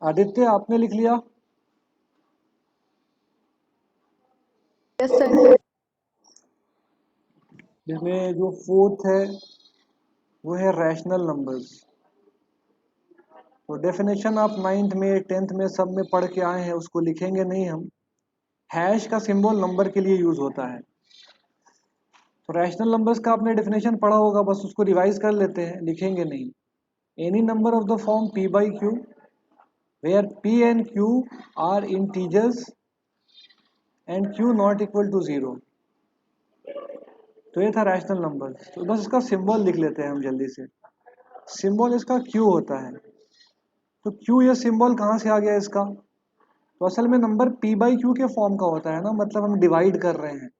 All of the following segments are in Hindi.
आदित्य आपने लिख लिया? Yes sir. जिसमें जो फोर्थ है वो है रैशनल नंबर्स। तो डेफिनेशन आप 9th में 10th में सब में पढ़ के आए हैं, उसको लिखेंगे नहीं हम। हैश का सिंबल नंबर के लिए यूज होता है। तो रैशनल नंबर्स का आपने डेफिनेशन पढ़ा होगा, बस उसको रिवाइज कर लेते हैं, लिखेंगे नहीं। Any number of the form p by q where p and q are integers and q not equal to 0। तो ये था रैशनल नंबर। तो बस इसका सिंबल लिख लेते हैं हम जल्दी से। सिंबल इसका q होता है। तो q ये सिंबल कहाँ से आ गया इसका? तो असल में नंबर p by q के फॉर्म का होता है ना, मतलब हम डिवाइड कर रहे हैं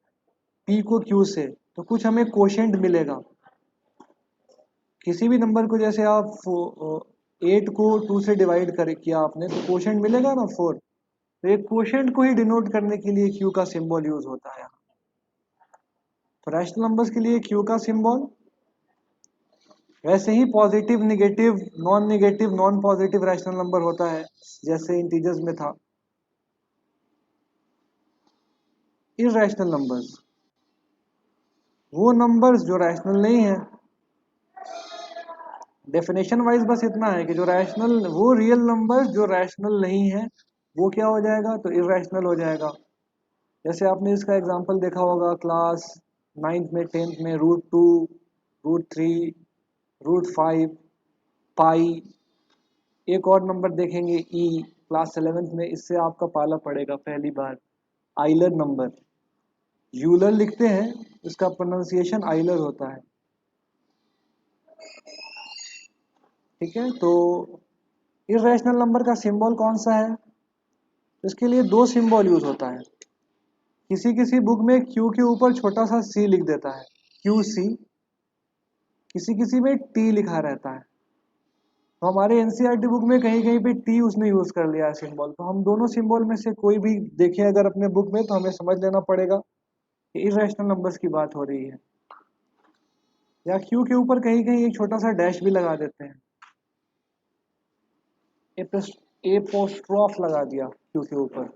p को q से, तो कुछ हमें कोशेंट मिलेगा। किसी भी नंबर को जैसे आप 8 को 2 से डिवाइड कर किया आपने, तो कोशेंट मिलेगा ना 4। तो एक कोशेंट को ही डिनोट करने के लिए q का सिंबल यूज होता है। तो रैशनल नंबर्स के लिए q का सिंबल, वैसे ही positive negative non positive rational number होता है जैसे इंटीजर्स में था। इरैशनल नंबर्स वो नंबर्स जो रैशनल नहीं है। डेफिनेशन वाइज बस इतना है कि जो रैशनल, वो रियल नंबर्स जो रैशनल नहीं है वो क्या हो जाएगा? तो इरैशनल हो जाएगा। जैसे आपने इसका एग्जांपल देखा होगा क्लास 9th में 10th में, √2, √3, √5, पाई। एक और नंबर देखेंगे ई, क्लास 11th में, इससे आपका पाला पड़ेगा पहली बार, आइलर नंबर। यूलर लिखते हैं, इसका प्रोनाउंसिएशन आइलर होता है। ठीक है, तो इररेशनल नंबर का सिंबल कौन सा है? इसके लिए दो सिंबल यूज होता है। किसी किसी बुक में क्यू के ऊपर छोटा सा सी लिख देता है, क्यू सी। किसी किसी में टी लिखा रहता है। तो हमारे एनसीईआरटी बुक में कहीं कहीं पे टी उसने यूज कर लिया है सिंबल। तो हम दोनों सिंबल में से कोई भी देखें अगर अपने बुक में, तो हमें समझ लेना पड़ेगा कि इररेशनल नंबर्स की बात हो रही है। या क्यू के ऊपर कहीं कहीं एक छोटा सा डैश भी लगा देते हैं, एपोस्ट्रोफ लगा दिया क्यू के ऊपर।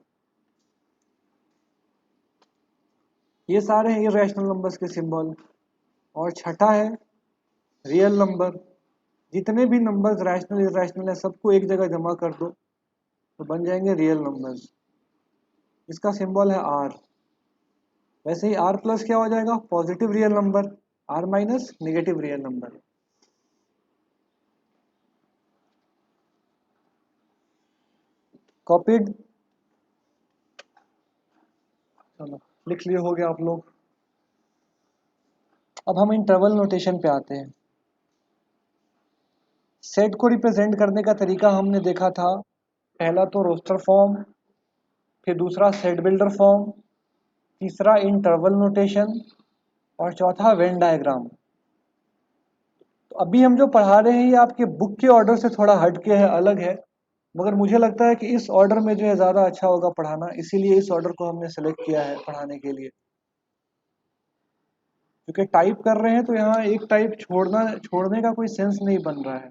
ये सारे हैं इररेशनल नंबर्स के सिंबल। और छठा है रियल नंबर। जितने भी नंबर्स रैशनल इररेशनल है सबको एक जगह जमा कर दो तो बन जाएंगे रियल नंबर्स। इसका सिंबल है आर। वैसे ही आर प्लस क्या हो जाएगा? Positive real number. R minus negative real number. Copied? चलो लिख लिए हो गया आप लोग। अब हम इंटरवल नोटेशन पे आते हैं। सेट को रिप्रेजेंट करने का तरीका हमने देखा था। पहला तो रोस्टर फॉर्म, फिर दूसरा सेट बिल्डर फॉर्म, तीसरा इंटरवल नोटेशन, और चौथा वेन डायग्राम। तो अभी हम जो पढ़ा रहे हैं ये आपके बुक के ऑर्डर से थोड़ा हट के है, अलग है, मगर मुझे लगता है कि इस ऑर्डर में जो है ज़्यादा अच्छा होगा पढ़ाना, इसीलिए इस ऑर्डर को हमने सेलेक्ट किया है पढ़ाने के लिए। क्योंकि टाइप कर रहे हैं तो यहाँ एक टाइप छोड़ने का कोई सेंस नहीं बन रहा है।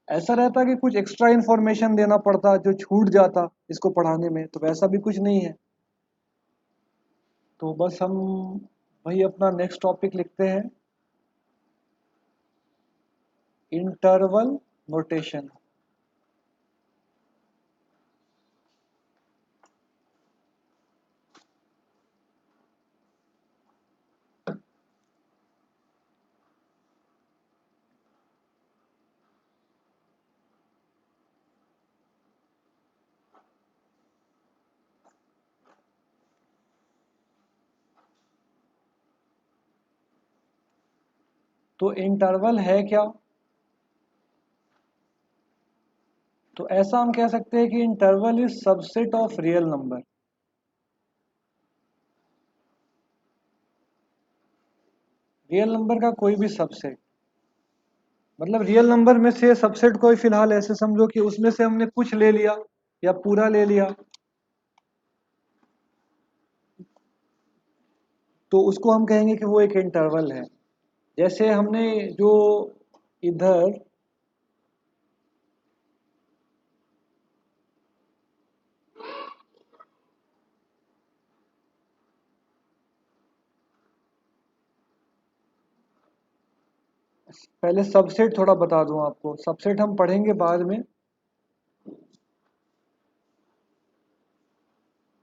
ऐसा रहता कि कुछ एक्स्ट्रा इन्फॉर्मेशन देना पड़ता जो छूट जाता इसको पढ़ाने में, तो वैसा भी कुछ नहीं है। तो बस हम वही अपना नेक्स्ट टॉपिक लिखते हैं, इंटरवल नोटेशन। तो इंटरवल है क्या? तो ऐसा हम कह सकते हैं कि interval is subset of real number. Real number का कोई भी सबसेट, मतलब रियल नंबर में से सबसेट कोई फिलहाल ऐसे समझो कि उसमें से हमने कुछ ले लिया या पूरा ले लिया, तो उसको हम कहेंगे कि वो एक इंटरवल है। जैसे हमने जो इधर पहले सबसेट थोड़ा बता दूं आपको, सबसेट हम पढ़ेंगे बाद में।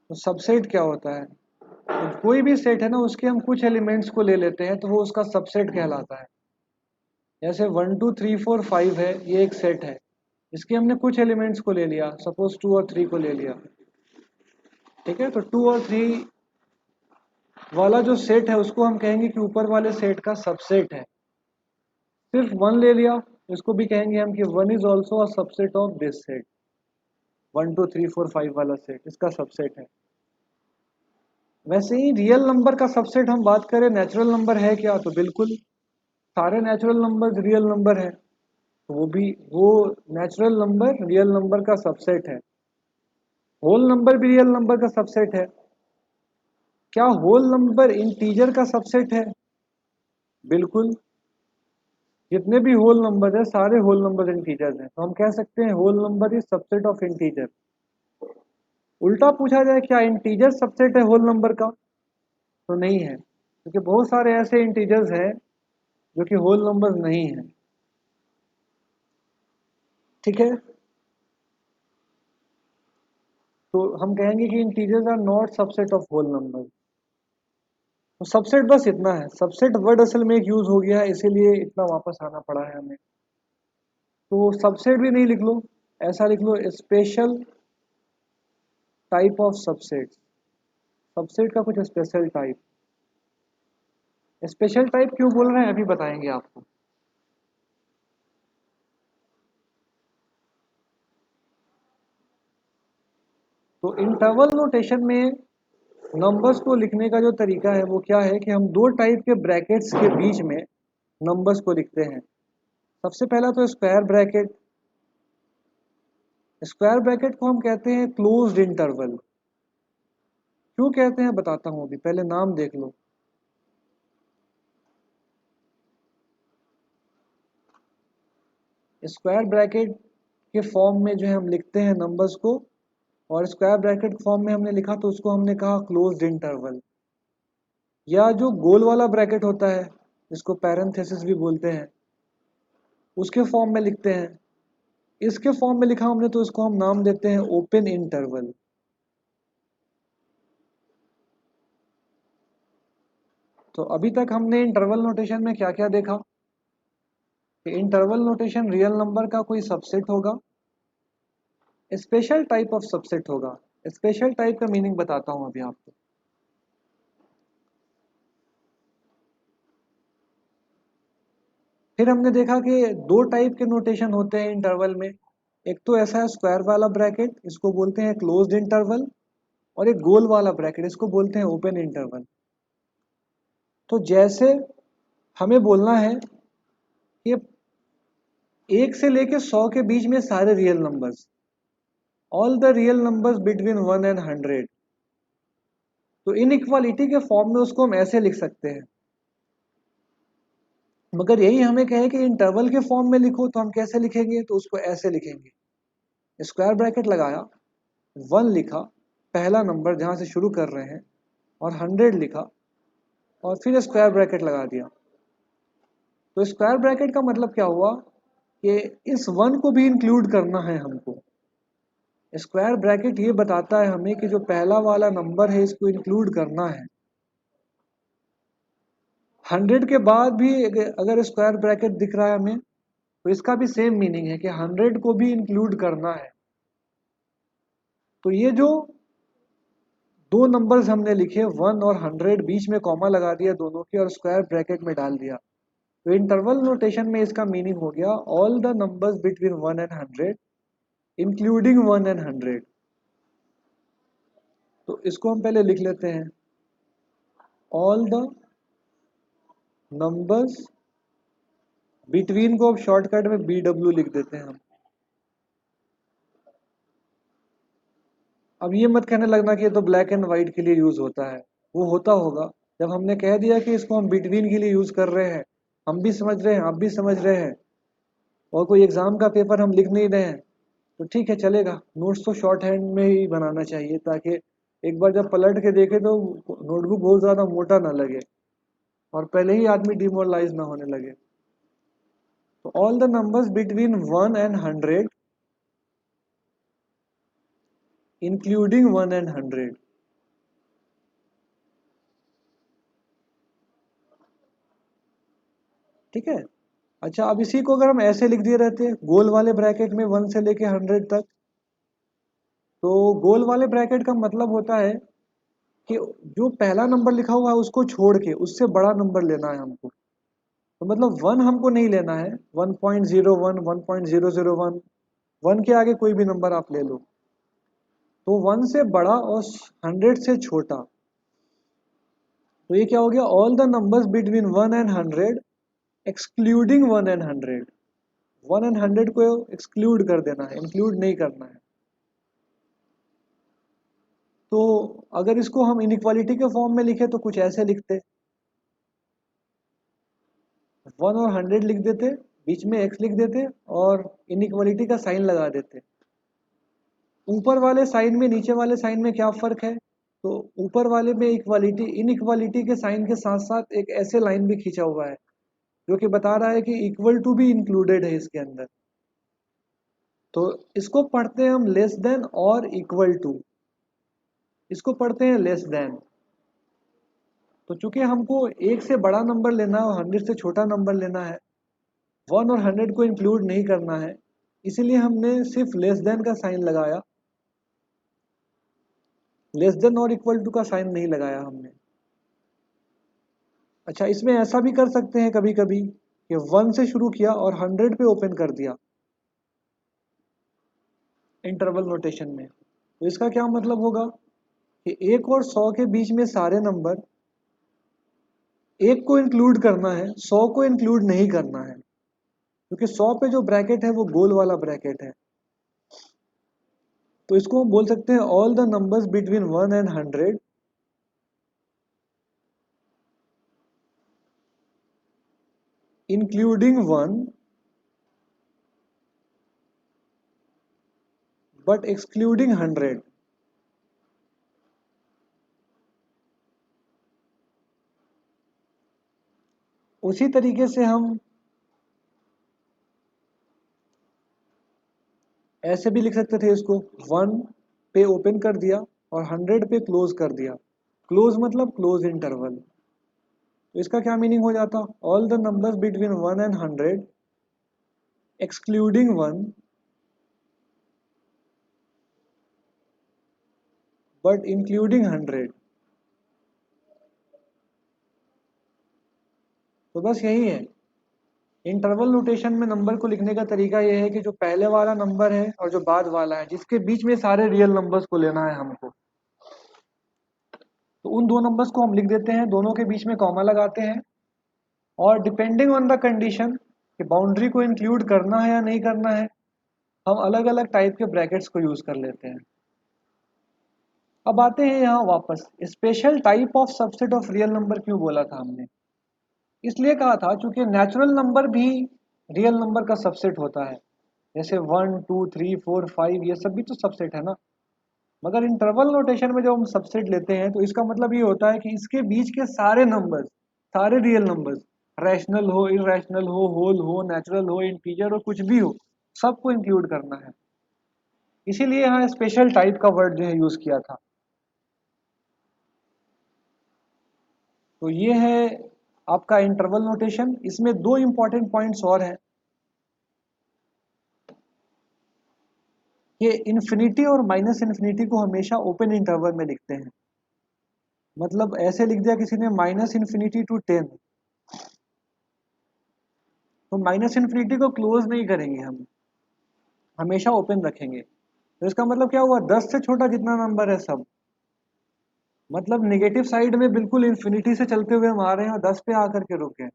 तो सबसेट क्या होता है, तो कोई भी सेट है ना, उसके हम कुछ एलिमेंट्स को ले लेते हैं तो वो उसका सबसेट कहलाता है। जैसे 1 2 3 4 5 है, ये एक सेट है, इसके हमने कुछ एलिमेंट्स को ले लिया, सपोज 2 और 3 को ले लिया, ठीक है। तो 2 और 3 वाला जो सेट है उसको हम कहेंगे कि ऊपर वाले सेट का सबसेट है। सिर्फ 1 ले लिया, इसको भी कहेंगे हम कि 1 is also a subset of this set. 1 2 3 4 5 वाला सेट इसका सबसेट है। वैसे ही रियल नंबर का सबसेट हम बात करें, नेचुरल नंबर है क्या, तो बिल्कुल सारे नेचुरल नंबर रियल नंबर है, तो वो नेचुरल नंबर रियल नंबर का सबसेट है। होल नंबर भी रियल नंबर का सबसेट है। क्या होल नंबर इंटीजर का सबसेट है? बिल्कुल, जितने भी होल नंबर है सारे होल नंबर इंटीजर्स हैं, तो हम कह सकते हैं whole number is subset of integer. उल्टा पूछा जाए क्या इंटीजर सबसेट है होल नंबर का, तो नहीं है, क्योंकि बहुत सारे ऐसे इंटीजर्स हैं जो कि होल नंबर नहीं है, ठीक है। तो हम कहेंगे कि integers are not subset of whole number. तो सबसेट बस इतना है, सबसेट वर्ड असल में एक यूज हो गया है, इसीलिए इतना वापस आना पड़ा है हमें। तो सबसेट भी नहीं लिख लो, ऐसा लिख लो special type of subset. Subset का कुछ स्पेशल टाइप। स्पेशल टाइप क्यों बोल रहे हैं अभी बताएंगे आपको। तो इंटरवल नोटेशन में नंबर्स को लिखने का जो तरीका है वो क्या है कि हम दो टाइप के ब्रैकेट्स के बीच में नंबर्स को लिखते हैं। सबसे पहला तो स्क्वायर ब्रैकेट। स्क्वायर ब्रैकेट को हम कहते हैं क्लोज्ड इंटरवल। क्यों कहते हैं बताता हूं, अभी पहले नाम देख लो। स्क्वायर ब्रैकेट के फॉर्म में जो है हम लिखते हैं नंबर्स को, और स्क्वायर ब्रैकेट फॉर्म में हमने लिखा तो उसको हमने कहा क्लोज्ड इंटरवल। या जो गोल वाला ब्रैकेट होता है जिसको पैरेंथेसिस भी बोलते हैं, उसके फॉर्म में लिखते हैं। इसके फॉर्म में लिखा हमने तो इसको हम नाम देते हैं ओपन इंटरवल। तो अभी तक हमने इंटरवल नोटेशन में क्या क्या देखा कि इंटरवल नोटेशन रियल नंबर का कोई सबसेट होगा, स्पेशल टाइप ऑफ सबसेट होगा। स्पेशल टाइप का मीनिंग बताता हूं अभी आपको। फिर हमने देखा कि दो टाइप के नोटेशन होते हैं इंटरवल में। एक तो ऐसा है स्क्वायर वाला ब्रैकेट, इसको बोलते हैं क्लोज्ड इंटरवल, और एक गोल वाला ब्रैकेट, इसको बोलते हैं ओपन इंटरवल। तो जैसे हमें बोलना है कि 1 से लेके 100 के बीच में सारे real numbers, all the real numbers between 1 and 100। तो इनइक्वालिटी के फॉर्म में उसको हम ऐसे लिख सकते हैं। मगर यही हमें कहे कि इंटरवल के फॉर्म में लिखो तो हम कैसे लिखेंगे, तो उसको ऐसे लिखेंगे। स्क्वायर ब्रैकेट लगाया, 1 लिखा पहला नंबर जहां से शुरू कर रहे हैं, और 100 लिखा, और फिर स्क्वायर ब्रैकेट लगा दिया। तो स्क्वायर ब्रैकेट का मतलब क्या हुआ कि इस 1 को भी इंक्लूड करना है हमको। स्क्वायर ब्रैकेट ये बताता है हमें कि जो पहला वाला नंबर है इसको इंक्लूड करना है। 100 के बाद भी अगर स्क्वायर ब्रैकेट दिख रहा है हमें, तो इसका भी सेम मीनिंग है कि 100 को भी इंक्लूड करना है। तो ये जो दो नंबर्स हमने लिखे 1 और 100, बीच में कॉमा लगा दिया दोनों के और स्क्वायर ब्रैकेट में डाल दिया, तो इंटरवल नोटेशन में इसका मीनिंग हो गया all the numbers between 1 and 100 including 1 and 100। तो इसको हम पहले लिख लेते हैं, ऑल द नंबर्स बिटवीन को अब शॉर्टकट में BW लिख देते हैं हम। अब ये मत कहने लगना कि ये तो ब्लैक एंड व्हाइट के लिए यूज होता है, वो होता होगा। जब हमने कह दिया कि इसको हम बिटवीन के लिए यूज कर रहे हैं, हम भी समझ रहे हैं आप भी समझ रहे हैं, और कोई एग्जाम का पेपर हम लिख नहीं रहे हैं, तो ठीक है चलेगा। नोट्स तो शॉर्ट हैंड में ही बनाना चाहिए, ताकि एक बार जब पलट के देखे तो नोटबुक बहुत ज़्यादा मोटा ना लगे और पहले ही आदमी डिमोरलाइज ना होने लगे। तो all the numbers between 1 and 100 including 1 and 100। ठीक है। अच्छा, अब इसी को अगर हम ऐसे लिख दिए रहते गोल वाले ब्रैकेट में 1 से लेके 100 तक, तो गोल वाले ब्रैकेट का मतलब होता है कि जो पहला नंबर लिखा हुआ है उसको छोड़ के उससे बड़ा नंबर लेना है हमको। तो मतलब 1 हमको नहीं लेना है, 1.01, 1.001, 1 के आगे कोई भी नंबर आप ले लो। तो 1 से बड़ा और 100 से छोटा। तो ये क्या हो गया, all the numbers between 1 and 100 excluding 1 and 100। 1 and 100 को एक्सक्लूड कर देना है, इंक्लूड नहीं करना है। तो अगर इसको हम इनइक्वालिटी के फॉर्म में लिखे तो कुछ ऐसे लिखते, 1 और 100 लिख देते, बीच में x लिख देते और इनइक्वालिटी का साइन लगा देते। ऊपर वाले साइन में नीचे वाले साइन में क्या फर्क है, तो ऊपर वाले में इक्वालिटी इनइक्वालिटी के साइन के साथ साथ एक ऐसे लाइन भी खींचा हुआ है जो कि बता रहा है कि इक्वल टू भी इंक्लूडेड है इसके अंदर। तो इसको पढ़ते हैं हम लेस देन और इक्वल टू, इसको पढ़ते हैं लेस देन। तो चूंकि हमको एक से बड़ा नंबर लेना है और 100 से छोटा नंबर लेना है, 1 और 100 को इंक्लूड नहीं करना है, इसीलिए हमने सिर्फ लेस देन का साइन लगाया, लेस देन और इक्वल टू का साइन नहीं लगाया हमने। अच्छा, इसमें ऐसा भी कर सकते हैं कभी कभी कि 1 से शुरू किया और 100 पे ओपन कर दिया इंटरवल नोटेशन में। तो इसका क्या मतलब होगा कि 1 और 100 के बीच में सारे नंबर, 1 को इंक्लूड करना है, 100 को इंक्लूड नहीं करना है, क्योंकि 100 पे जो ब्रैकेट है वो गोल वाला ब्रैकेट है। तो इसको हम बोल सकते हैं all the numbers between 1 and 100 including 1 but excluding 100। उसी तरीके से हम ऐसे भी लिख सकते थे इसको, 1 पे ओपन कर दिया और 100 पे क्लोज कर दिया। क्लोज मतलब क्लोज इंटरवल। तो इसका क्या मीनिंग हो जाता, all the numbers between 1 and 100 excluding 1 but including 100। तो बस यही है, इंटरवल नोटेशन में नंबर को लिखने का तरीका यह है कि जो पहले वाला नंबर है और जो बाद वाला है, जिसके बीच में सारे रियल नंबर्स को लेना है हमको, तो उन दो नंबर्स को हम लिख देते हैं, दोनों के बीच में कॉमा लगाते हैं, और डिपेंडिंग ऑन द कंडीशन कि बाउंड्री को इंक्लूड करना है या नहीं करना है, हम अलग अलग टाइप के ब्रैकेट्स को यूज कर लेते हैं। अब आते हैं यहाँ वापस, special type of subset of real number क्यों बोला था हमने, इसलिए कहा था क्योंकि नेचुरल नंबर भी रियल नंबर का सबसेट होता है, जैसे 1 2 3 4 5 ये सब भी तो सबसेट है ना। मगर इंटरवल नोटेशन में जब हम सबसेट लेते हैं तो इसका मतलब ये होता है कि इसके बीच के सारे नंबर्स, सारे रियल नंबर्स, रैशनल हो, इरेशनल हो, होल हो, नेचुरल हो, इंटीजर हो, कुछ भी हो, सबको इंक्लूड करना है। इसीलिए यहाँ स्पेशल टाइप का वर्ड जो है यूज किया था। तो ये है आपका इंटरवल नोटेशन। इसमें दो इंपॉर्टेंट पॉइंट्स और हैं कि इन्फिनिटी और माइनस इन्फिनिटी को हमेशा ओपन इंटरवल में लिखते हैं। मतलब ऐसे लिख दिया किसी ने माइनस इन्फिनिटी टू 10, तो माइनस इन्फिनिटी को क्लोज नहीं करेंगे हम, हमेशा ओपन रखेंगे। तो इसका मतलब क्या हुआ, 10 से छोटा जितना नंबर है सब, मतलब नेगेटिव साइड में बिल्कुल इन्फिनिटी से चलते हुए हम आ रहे हैं और 10 पे आकर के रुके हैं।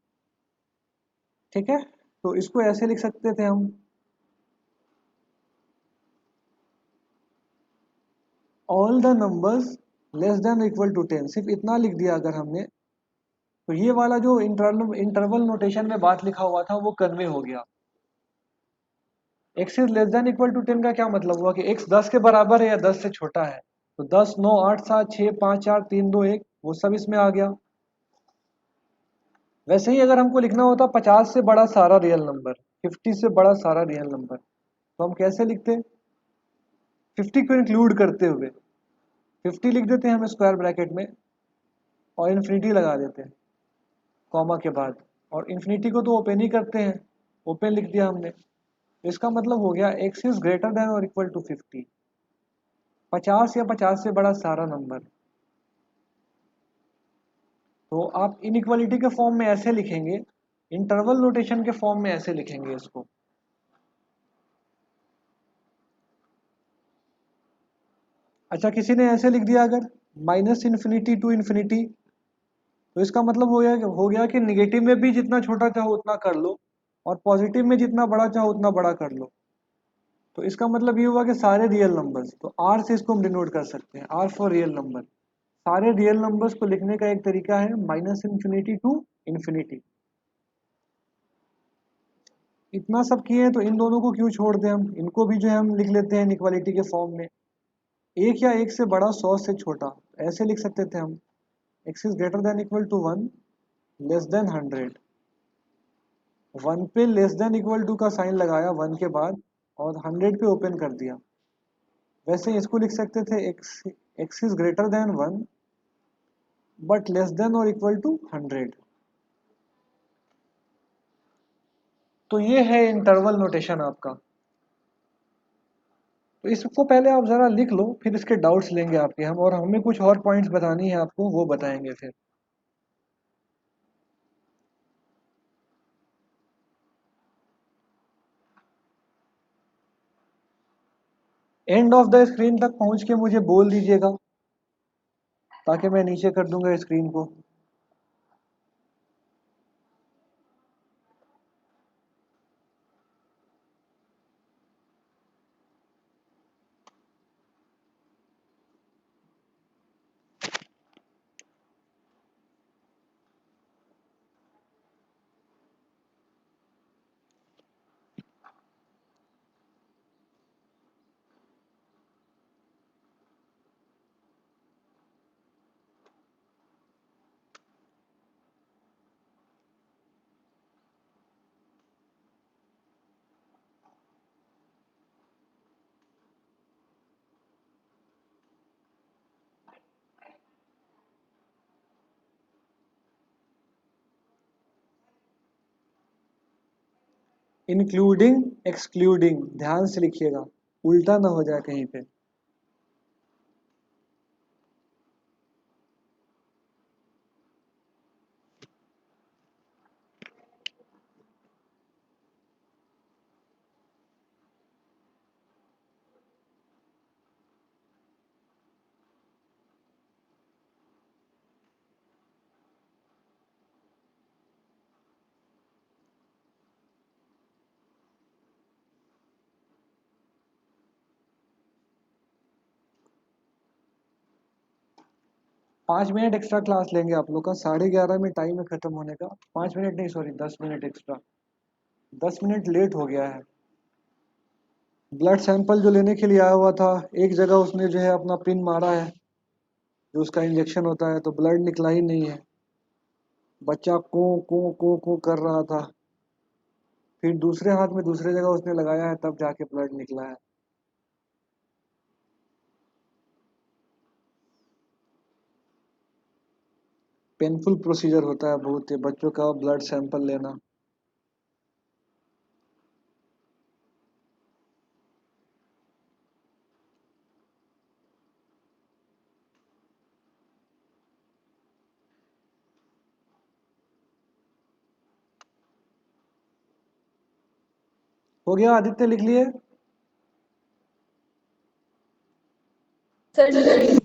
ठीक है, तो इसको ऐसे लिख सकते थे हम, all the numbers less than equal to 10। सिर्फ इतना लिख दिया अगर हमने, तो ये वाला जो इंटरवल नोटेशन में बात लिखा हुआ था वो कन्वे हो गया। x is less than equal to 10 का क्या मतलब हुआ कि x 10 के बराबर है या 10 से छोटा है। तो 10 9 8 7 6 5 4 3 2 1 वो सब इसमें आ गया। वैसे ही अगर हमको लिखना होता 50 से बड़ा सारा रियल नंबर, 50 से बड़ा सारा रियल नंबर। तो हम कैसे लिखते, 50 को इंक्लूड करते हुए 50 लिख देते हैं हम स्क्वायर ब्रैकेट में और इन्फिनिटी लगा देते हैं कॉमा के बाद, और इन्फिनिटी को तो ओपन ही करते हैं, ओपन लिख दिया हमने। तो इसका मतलब हो गया x इज ग्रेटर देन और इक्वल टू 50, 50 या 50 से बड़ा सारा नंबर। तो आप इनइक्वालिटी के फॉर्म में ऐसे लिखेंगे, इंटरवल नोटेशन के फॉर्म में ऐसे लिखेंगे इसको। अच्छा, किसी ने ऐसे लिख दिया अगर माइनस इन्फिनिटी टू इन्फिनिटी, तो इसका मतलब हो गया कि निगेटिव में भी जितना छोटा चाहो उतना कर लो और पॉजिटिव में जितना बड़ा चाहो उतना बड़ा कर लो। तो इसका मतलब ये हुआ कि सारे रियल नंबर्स, तो आर से इसको हम डिनोट कर सकते हैं, आर फॉर रियल नंबर। सारे रियल नंबर्स को लिखने का एक तरीका है माइनस इन्फिनिटी टू इन्फिनिटी। इतना सब किए हैं तो इन दोनों को क्यों छोड़ दें, हम इनको भी जो है हम लिख लेते हैं इनइक्वालिटी के फॉर्म में। एक या एक से बड़ा 100 से छोटा, ऐसे लिख सकते थे हम, x is greater than equal to 1 less than 100। 1 पे लेस देन इक्वल टू का साइन लगाया 1 के बाद और 100 पे ओपन कर दिया। वैसे इसको लिख सकते थे x is greater then 1 but less than और इक्वल टू 100। तो ये है इंटरवल नोटेशन आपका। तो इसको पहले आप जरा लिख लो, फिर इसके डाउट्स लेंगे आपके हम, और हमें कुछ और पॉइंट्स बतानी है आपको, वो बताएंगे फिर। एंड ऑफ द स्क्रीन तक पहुंच के मुझे बोल दीजिएगा ताकि मैं नीचे कर दूंगा स्क्रीन को। इंक्लूडिंग एक्सक्लूडिंग ध्यान से लिखिएगा, उल्टा ना हो जाए कहीं पे। पाँच मिनट एक्स्ट्रा क्लास लेंगे आप लोग का, 11:30 में टाइम है खत्म होने का। 5 मिनट नहीं, sorry 10 minute extra, 10 minute late हो गया है। ब्लड सैंपल जो लेने के लिए आया हुआ था, एक जगह उसने जो है अपना पिन मारा है जो उसका इंजेक्शन होता है, तो ब्लड निकला ही नहीं है। बच्चा को कर रहा था, फिर दूसरे हाथ में दूसरे जगह उसने लगाया है, तब जाके ब्लड निकला है। पेनफुल प्रोसीजर होता है बहुत, ये बच्चों का ब्लड सैंपल लेना। हो गया, आदित्य लिख लिए? सर लिख ली।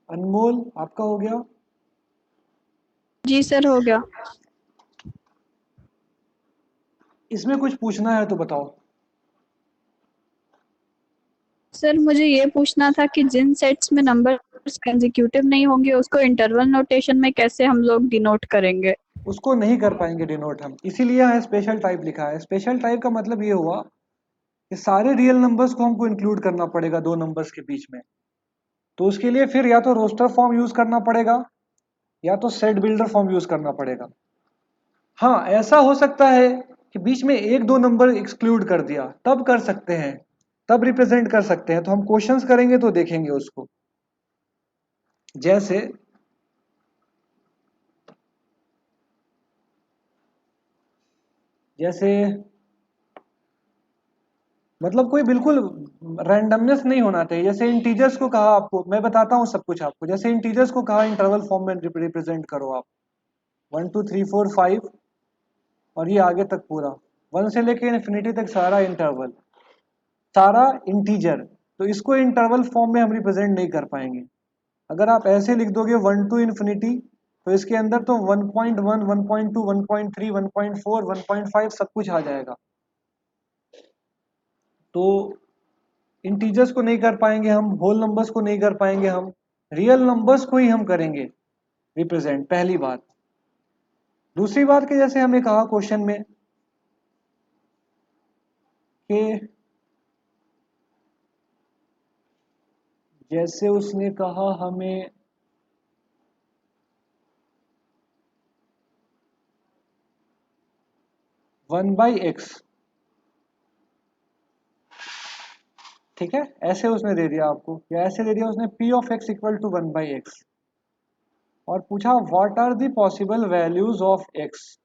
अनमोल आपका हो गया? जी सर हो गया। इसमें कुछ पूछना है तो बताओ। सर मुझे ये पूछना था कि जिन सेट्स में नंबर्स कंसेक्यूटिव नहीं होंगे उसको इंटरवल नोटेशन में कैसे हम लोग डिनोट करेंगे? उसको नहीं कर पाएंगे डिनोट हम, इसीलिए यहाँ स्पेशल टाइप लिखा है। स्पेशल टाइप का मतलब ये हुआ कि सारे रियल नंबर्स को हमको इंक्लूड करना पड़ेगा दो नंबर्स के बीच में। तो उसके लिए फिर या तो रोस्टर फॉर्म यूज करना पड़ेगा या तो सेट बिल्डर फॉर्म यूज करना पड़ेगा। हाँ, ऐसा हो सकता है कि बीच में एक दो नंबर एक्सक्लूड कर दिया, तब कर सकते हैं, तब रिप्रेजेंट कर सकते हैं। तो हम क्वेश्चंस करेंगे तो देखेंगे उसको। जैसे जैसे मतलब कोई बिल्कुल रैंडमनेस नहीं होना चाहिए। जैसे इंटीजर्स को कहा, आपको मैं बताता हूँ सब कुछ आपको। जैसे इंटीजर्स को कहा इंटरवल फॉर्म में रिप्रेजेंट करो आप, 1 2 3 4 5 और ये आगे तक पूरा 1 से लेके इन्फिनिटी तक सारा इंटरवल, सारा इंटीजर। तो इसको इंटरवल फॉर्म में हम रिप्रेजेंट नहीं कर पाएंगे। अगर आप ऐसे लिख दोगे 1 टू इन्फिनिटी, तो इसके अंदर तो 1.1 1.2 1.3 1.4 1.5 सब कुछ आ जाएगा। तो इंटीजर्स को नहीं कर पाएंगे हम, होल नंबर्स को नहीं कर पाएंगे हम, रियल नंबर्स को ही हम करेंगे रिप्रेजेंट, पहली बात। दूसरी बात कि जैसे हमें कहा क्वेश्चन में कि जैसे उसने कहा हमें 1/x, ठीक है, ऐसे उसने दे दिया आपको, या ऐसे दे दिया उसने p of x equal to 1/x, और पूछा what are the possible values of x।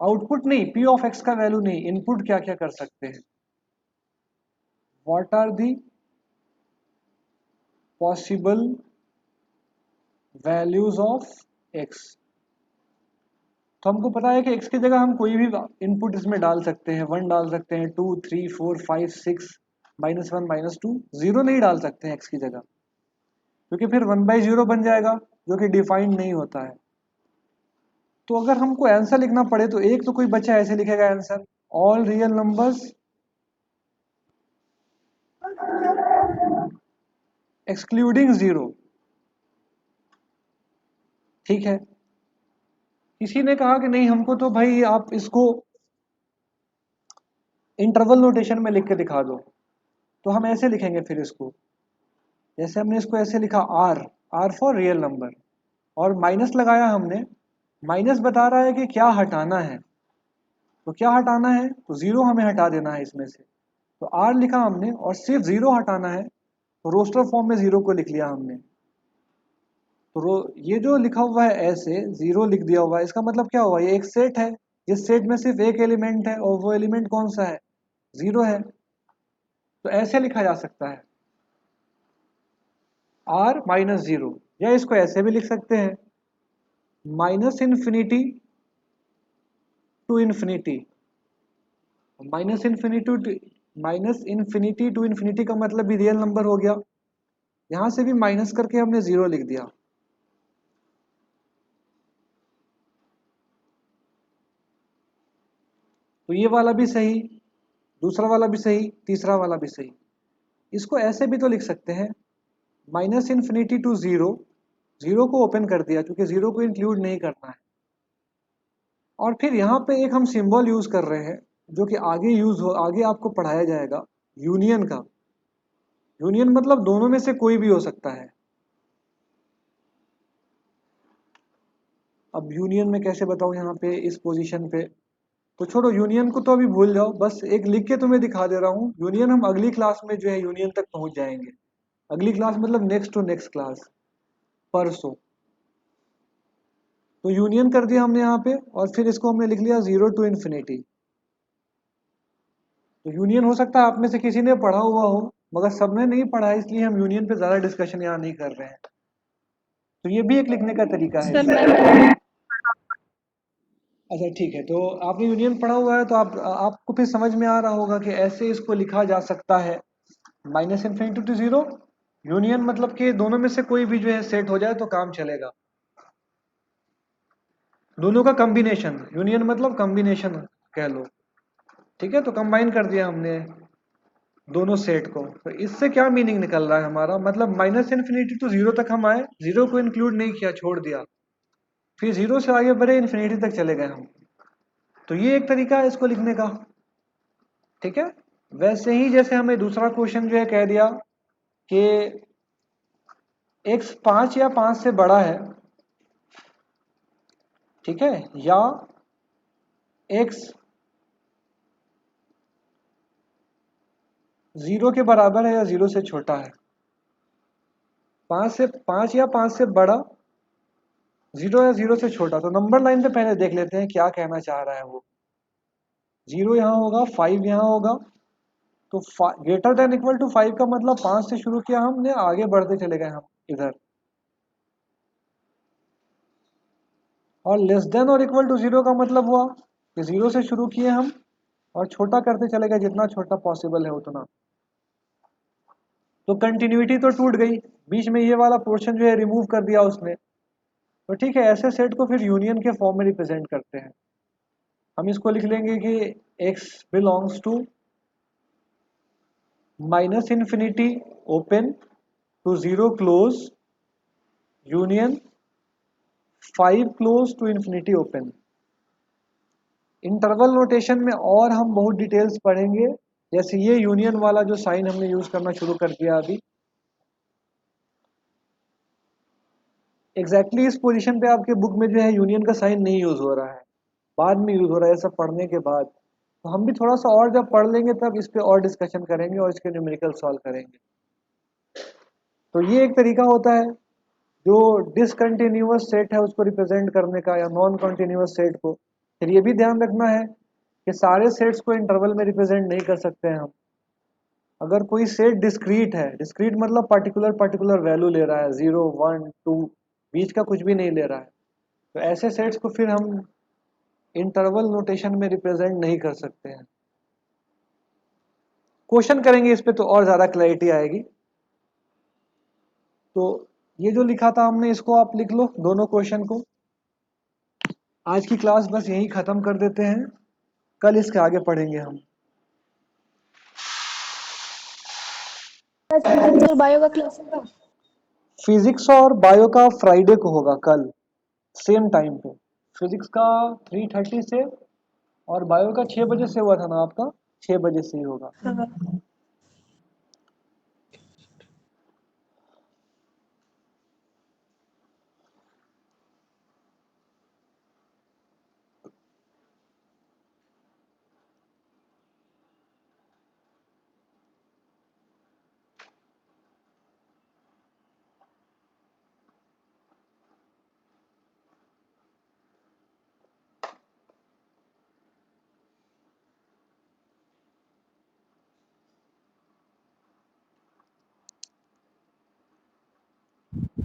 Output नहीं, p ऑफ x का वैल्यू नहीं, इनपुट क्या क्या कर सकते हैं। What are the possible values of x। तो हमको पता है कि x की जगह हम कोई भी इनपुट इसमें डाल सकते हैं, 1 डाल सकते हैं, 2 3 4 5 6 -1 -2, 0 नहीं डाल सकते हैं x की जगह, क्योंकि फिर 1/0 बन जाएगा जो कि डिफाइंड नहीं होता है। तो अगर हमको आंसर लिखना पड़े तो एक तो कोई बच्चा ऐसे लिखेगा answer, all real numbers excluding 0, ठीक है। किसी ने कहा कि नहीं हमको तो भाई आप इसको इंटरवल नोटेशन में लिख के दिखा दो। तो हम ऐसे लिखेंगे फिर इसको, जैसे हमने इसको ऐसे लिखा आर फॉर रियल नंबर, और माइनस लगाया हमने। माइनस बता रहा है कि क्या हटाना है, तो क्या हटाना है, तो 0 हमें हटा देना है इसमें से। तो आर लिखा हमने और सिर्फ 0 हटाना है, तो रोस्टर फॉर्म में 0 को लिख लिया हमने। तो ये जो लिखा हुआ है ऐसे 0 लिख दिया हुआ है, इसका मतलब क्या हुआ, ये एक सेट है जिस सेट में सिर्फ एक एलिमेंट है, और वो एलिमेंट कौन सा है, 0 है। तो ऐसे लिखा जा सकता है r-0, या इसको ऐसे भी लिख सकते हैं minus infinity to infinity. Minus infinity to infinity का मतलब भी रियल नंबर हो गया, यहां से भी माइनस करके हमने 0 लिख दिया। तो ये वाला भी सही, दूसरा वाला भी सही, तीसरा वाला भी सही। इसको ऐसे भी तो लिख सकते हैं माइनस इन्फिनिटी टू 0, 0 को ओपन कर दिया क्योंकि 0 को इंक्लूड नहीं करना है। और फिर यहाँ पे एक हम सिंबल यूज कर रहे हैं जो कि आगे आपको पढ़ाया जाएगा, यूनियन का। यूनियन मतलब दोनों में से कोई भी हो सकता है। अब यूनियन में कैसे बताऊं यहाँ पे इस पोजीशन पे, तो छोड़ो यूनियन को तो अभी भूल जाओ, बस एक लिख के तुम्हें दिखा दे रहा हूँ। यूनियन हम अगली क्लास में जो है यूनियन तक पहुंच जाएंगे। अगली क्लास मतलब नेक्स्ट टू नेक्स्ट क्लास, परसों। तो यूनियन कर दिया हमने यहाँ पे, और फिर इसको हमने लिख लिया 0 टू इन्फिनिटी। तो यूनियन हो सकता है आप में से किसी ने पढ़ा हुआ हो, मगर सबने नहीं पढ़ा है, इसलिए हम यूनियन पे ज्यादा डिस्कशन यहाँ नहीं कर रहे हैं। तो ये भी एक लिखने का तरीका है सर इसका। मैंने अच्छा ठीक है, तो आपने यूनियन पढ़ा हुआ है तो आपको फिर समझ में आ रहा होगा कि ऐसे इसको लिखा जा सकता है माइनस इन्फिनिटी टू 0। यूनियन मतलब कि दोनों में से कोई भी जो है सेट हो जाए तो काम चलेगा, दोनों का कॉम्बिनेशन। यूनियन मतलब कॉम्बिनेशन कह लो, ठीक है। तो कंबाइन कर दिया हमने दोनों सेट को। तो इससे क्या मीनिंग निकल रहा है हमारा, मतलब माइनस इन्फिनिटी टू 0 तक हम आए, 0 को इंक्लूड नहीं किया, छोड़ दिया, फिर 0 से आगे बढ़े, इन्फिनिटी तक चले गए हम। तो ये एक तरीका है इसको लिखने का, ठीक है। वैसे ही जैसे हमें दूसरा क्वेश्चन जो है कह दिया कि x 5 या 5 से बड़ा है, ठीक है, या x 0 के बराबर है या 0 से छोटा है? 5 या 5 से बड़ा, 0 या 0 से छोटा। तो नंबर लाइन पे पहले देख लेते हैं क्या कहना चाह रहा है वो। 0 यहाँ होगा, 5 यहाँ होगा, तो ग्रेटर देन इक्वल टू 5 का मतलब 5 से शुरू किया हमने, आगे बढ़ते चले गए हम इधर। और लेस देन और इक्वल टू 0 का मतलब हुआ कि 0 से शुरू किए हम और छोटा करते चले गए, जितना छोटा पॉसिबल है उतना। तो कंटिन्यूटी तो टूट गई, बीच में ये वाला पोर्शन जो है रिमूव कर दिया उसने। तो ठीक है, ऐसे सेट को फिर यूनियन के फॉर्म में रिप्रेजेंट करते हैं। हम इसको लिख लेंगे कि x belongs to minus infinity open to 0 close union 5 close to infinity open. Interval notation में और हम बहुत डिटेल्स पढ़ेंगे, जैसे ये यूनियन वाला जो साइन हमने यूज करना शुरू कर दिया अभी। एग्जैक्टली इस पोजीशन पे आपके बुक में जो है यूनियन का साइन नहीं यूज हो रहा है, बाद में यूज हो रहा है सब पढ़ने के बाद। तो हम भी थोड़ा सा और जब पढ़ लेंगे तब इस पे और डिस्कशन करेंगे और इसके न्यूमेरिकल सॉल्व करेंगे। तो ये एक तरीका होता है जो डिसकंटिन्यूअस सेट है उसको रिप्रेजेंट करने का, या नॉन कंटिन्यूअस सेट को। फिर ये भी ध्यान रखना है कि सारे सेट्स को इंटरवल में रिप्रेजेंट नहीं कर सकते हैं हम। अगर कोई सेट डिस्क्रीट है, डिस्क्रीट मतलब पर्टिकुलर वैल्यू ले रहा है, 0 1 2, बीच का कुछ भी नहीं ले रहा है, तो ऐसे सेट्स को फिर हम इंटरवल नोटेशन में रिप्रेजेंट नहीं कर सकते हैं। क्वेश्चन करेंगे इस पे तो और ज़्यादा क्लैरिटी आएगी। तो ये जो लिखा था हमने इसको आप लिख लो, दोनों क्वेश्चन को। आज की क्लास बस यही ख़त्म कर देते हैं, कल इसके आगे पढ़ेंगे हम। फिजिक्स और बायो का क्लास होगा? फिजिक्स और बायो का फ्राइडे को होगा, कल सेम टाइम पे। फिजिक्स का 3:30 से और बायो का 6 बजे से हुआ था ना आपका, 6 बजे से ही होगा। हाँ।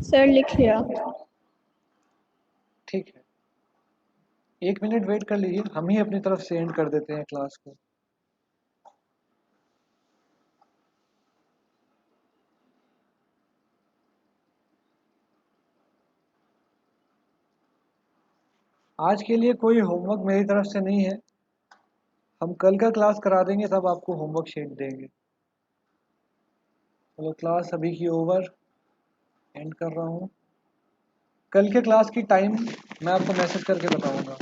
सर लिख लिया। ठीक है, 1 मिनट वेट कर लीजिए, हम ही अपनी तरफ से एंड कर देते हैं क्लास को। आज के लिए कोई होमवर्क मेरी तरफ से नहीं है, हम कल का क्लास करा देंगे तब आपको होमवर्क शीट देंगे। चलो क्लास अभी की ओवर, एंड कर रहा हूँ। कल के क्लास की टाइम मैं आपको मैसेज करके बताऊंगा।